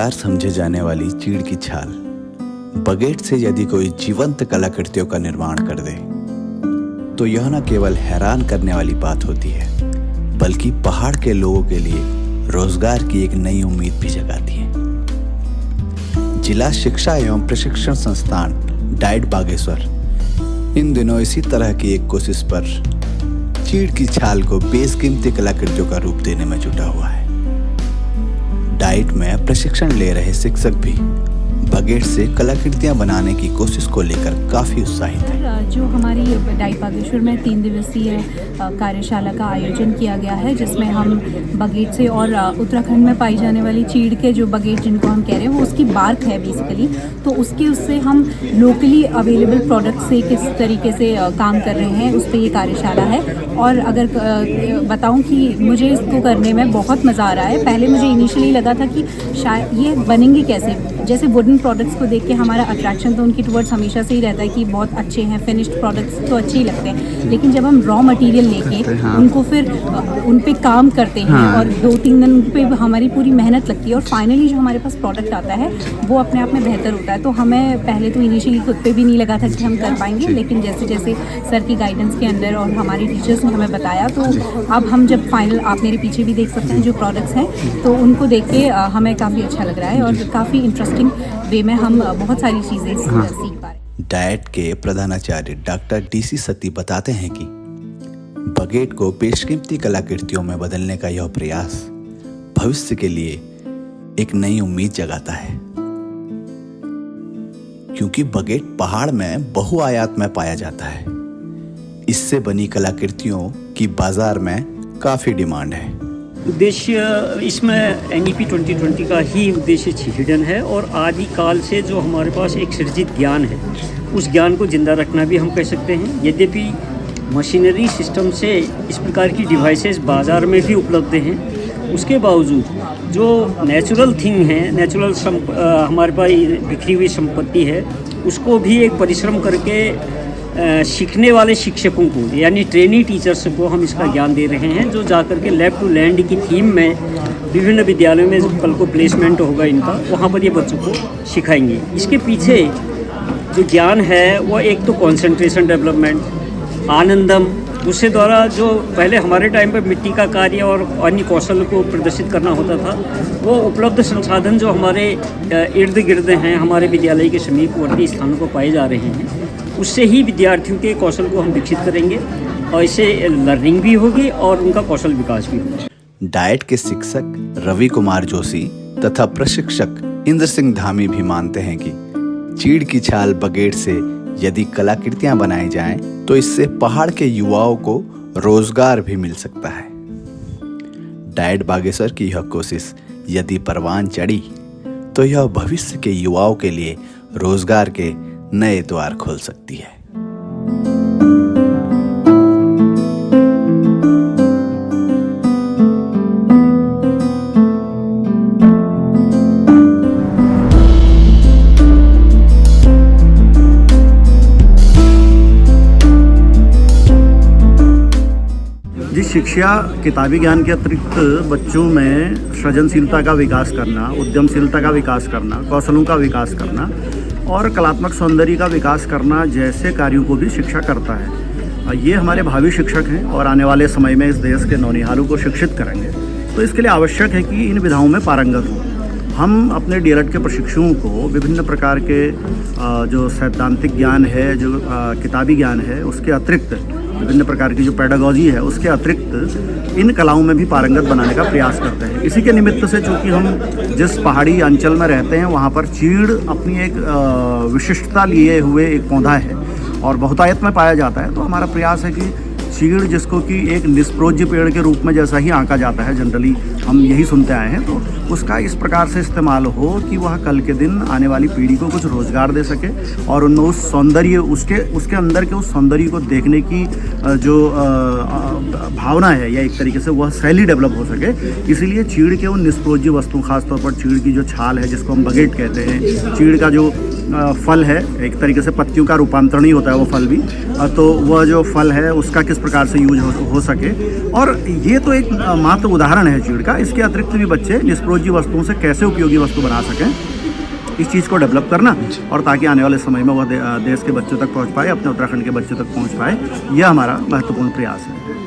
बेकार समझे जाने वाली चीड़ की छाल बगेट से यदि कोई जीवंत कलाकृतियों का निर्माण कर दे तो यह न केवल हैरान करने वाली बात होती है बल्कि पहाड़ के लोगों के लिए रोजगार की एक नई उम्मीद भी जगाती है। जिला शिक्षा एवं प्रशिक्षण संस्थान डाइट बागेश्वर इन दिनों इसी तरह की एक कोशिश पर चीड़ की छाल को बेशकीमती कलाकृतियों का रूप देने में जुटा हुआ है। डाइट में प्रशिक्षण ले रहे शिक्षक भी बगेट से कलाकृतियां बनाने की कोशिश को लेकर काफी उत्साहित हैं। जो हमारी डाइट बागेश्वर में 3 दिवसीय कार्यशाला का आयोजन किया गया है जिसमें हम बगेट से और उत्तराखंड में पाई जाने वाली चीड़ के जो बगेट जिनको हम कह रहे हैं वो उसकी बार्क है बेसिकली, तो उससे हम लोकली अवेलेबल प्रोडक्ट से किस तरीके से काम कर रहे हैं उस पर ये कार्यशाला है। और अगर बताऊं कि मुझे इसको करने में बहुत मज़ा आ रहा है। पहले मुझे इनिशियली लगा था कि शायद ये बनेंगे कैसे, जैसे वुडन प्रोडक्ट्स को देख के हमारा अट्रैक्शन तो उनकी टुवर्ड्स हमेशा से ही रहता है कि बहुत अच्छे हैं, फिनिश्ड प्रोडक्ट्स तो अच्छे ही लगते हैं, लेकिन जब हम रॉ मटेरियल लेके उनको फिर उन पे काम करते हैं और 2-3 दिन उन पे हमारी पूरी मेहनत लगती है और फाइनली जो हमारे पास प्रोडक्ट आता है वो अपने आप में बेहतर होता है। तो हमें पहले तो इनिशियली खुद पे भी नहीं लगा था कि हम कर पाएंगे, लेकिन जैसे जैसे सर की गाइडेंस के अंदर और हमारी टीचर्स ने हमें बताया तो अब हम जब फाइनल, आप मेरे पीछे भी देख सकते हैं जो प्रोडक्ट्स हैं, तो उनको देख के हमें काफ़ी अच्छा लग रहा है और काफ़ी इंटरेस्टिंग वे में हम बहुत सारी चीज़ें सीख पा रहे हैं। डाइट के प्रधानाचार्य डॉक्टर DC सती बताते हैं कि बगेट को बेशकीमती कलाकृतियों में बदलने का यह प्रयास भविष्य के लिए एक नई उम्मीद जगाता है, क्योंकि बगेट पहाड़ में बहुआयात में पाया जाता है। इससे बनी कलाकृतियों की बाजार में काफी डिमांड है। उद्देश्य इसमें NEP 2020 का ही उद्देश्य हिडन है और आदिकाल से जो हमारे पास एक सृजित ज्ञान है उस ज्ञान को जिंदा रखना भी हम कह सकते हैं। यद्यपि मशीनरी सिस्टम से इस प्रकार की डिवाइसेस बाज़ार में भी उपलब्ध हैं, उसके बावजूद जो नेचुरल थिंग है, नेचुरल हमारे पास बिखरी हुई संपत्ति है, उसको भी एक परिश्रम करके सीखने वाले शिक्षकों को यानी ट्रेनी टीचर्स को हम इसका ज्ञान दे रहे हैं, जो जाकर के लैब टू लैंड की थीम में विभिन्न विद्यालयों में कल को प्लेसमेंट होगा इनका, वहाँ पर ये बच्चों को सिखाएंगे। इसके पीछे जो ज्ञान है वो एक तो कंसंट्रेशन डेवलपमेंट, आनंदम, उससे द्वारा जो पहले हमारे टाइम पर मिट्टी का कार्य और अन्य कौशल को प्रदर्शित करना होता था, वो उपलब्ध संसाधन जो हमारे इर्द गिर्द हैं, हमारे विद्यालय के समीपवर्ती स्थानों को पाए जा रहे हैं, उससे ही विद्यार्थियों के कौशल को हम विकसित करेंगे और इससे लर्निंग भी होगी और उनका कौशल विकास भी होगा। डाइट के शिक्षक रवि कुमार जोशी तथा प्रशिक्षक इंद्र सिंह धामी भी मानते हैं कि चीड़ की छाल बगेट से यदि कलाकृतियां बनाई जाएं तो इससे पहाड़ के युवाओं को रोजगार भी मिल सकता है। डाइट बागेश्वर की यह कोशिश यदि परवान चढ़ी तो यह भविष्य के युवाओं के लिए रोजगार के नए द्वार खोल सकती है। शिक्षा किताबी ज्ञान के अतिरिक्त बच्चों में सृजनशीलता का विकास करना, उद्यमशीलता का विकास करना, कौशलों का विकास करना और कलात्मक सौंदर्य का विकास करना जैसे कार्यों को भी शिक्षा करता है। ये हमारे भावी शिक्षक हैं और आने वाले समय में इस देश के नौनिहालों को शिक्षित करेंगे। तो इसके लिए आवश्यक है कि इन विधाओं में पारंगत हों। हम अपने DLED के प्रशिक्षुओं को विभिन्न प्रकार के जो सैद्धांतिक ज्ञान है, जो किताबी ज्ञान है, उसके अतिरिक्त विभिन्न प्रकार की जो पेडागॉजी है उसके अतिरिक्त इन कलाओं में भी पारंगत बनाने का प्रयास करते हैं। इसी के निमित्त से चूँकि हम जिस पहाड़ी अंचल में रहते हैं वहाँ पर चीड़ अपनी एक विशिष्टता लिए हुए एक पौधा है और बहुतायत में पाया जाता है, तो हमारा प्रयास है कि चीड़ जिसको कि एक निष्प्रोज्य पेड़ के रूप में जैसा ही आंका जाता है, जनरली हम यही सुनते आए हैं, तो उसका इस प्रकार से इस्तेमाल हो कि वह कल के दिन आने वाली पीढ़ी को कुछ रोज़गार दे सके और उनमें उस सौंदर्य उसके अंदर के उस सौंदर्य को देखने की जो भावना है या एक तरीके से वह शैली डेवलप हो सके। इसीलिए चीड़ के उन निष्प्रोज्य वस्तु, खासतौर पर चीड़ की जो छाल है जिसको हम बगेट कहते हैं, चीड़ का जो फल है, एक तरीके से पत्तियों का रूपांतरण ही होता है वो फल भी, तो वह जो फल है उसका किस प्रकार से यूज हो सके। और ये तो एक मात्र उदाहरण है चीड़ का। इसके अतिरिक्त भी बच्चे डिस्पोजेबल वस्तुओं से कैसे उपयोगी वस्तु बना सकें, इस चीज़ को डेवलप करना, और ताकि आने वाले समय में वह देश के बच्चों तक पहुंच पाए, अपने उत्तराखंड के बच्चों तक पहुंच पाए, यह हमारा महत्वपूर्ण प्रयास है।